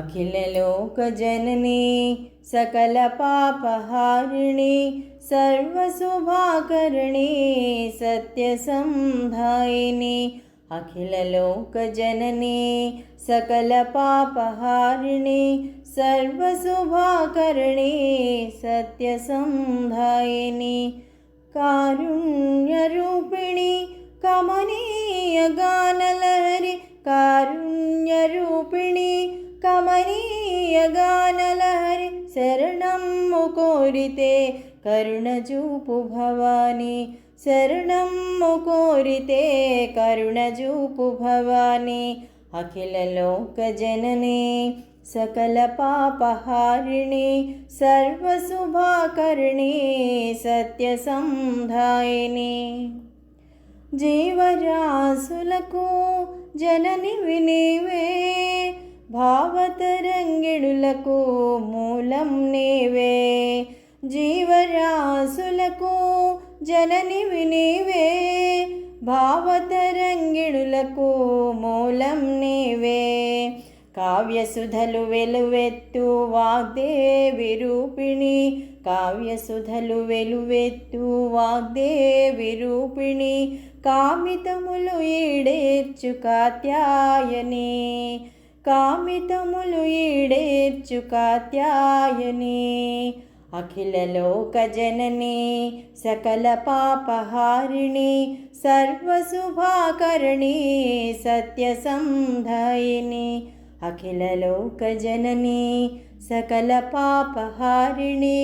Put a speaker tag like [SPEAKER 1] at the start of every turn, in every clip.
[SPEAKER 1] अखिललोकजननी सकलपापहारिणी सर्वशुभाकरणी सत्यसंधायिनी। अखिललोकजननी सकलपापहारिणी सर्वशुभाकरणी सत्यसंधायिनी। कारुण्यरूपिणी कमनीयगानलहरी कारुण्यरूपिणी कमनीयगानलहरी शरणं कोरिते करुणजूपु भवानी। शरणं कोरिते करुणजूपु भवानी। अखिललोकजननी सकलपापहारिणी सर्वशुभाकरणी सत्यसंधायिनी। जीवराशुలకు जननिవి నీవే భావతరంగిణులకు మూలం నీవే। జీవరాశులకు జననివి నీవే భావతరంగిణులకు మూలం నీవే। కావ్యసుధలు వెలువెత్తు వాగ్దేవి రూపిణి కావ్యసుధలు వెలువెత్తు వాగ్దేవి రూపిణి కామితములు ఈడేర్చు కాత్యాయని కామితములు ఈడేర్చు కాత్యాయని। अखिललोकजननी सकलपापहारिणी सर्वशुभाकरणी सत्यसंधायिनी। अखिललोकजननी सकलपापहारिणी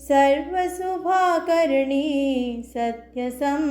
[SPEAKER 1] सर्वशुभाकरणी सत्यसंधायिनी।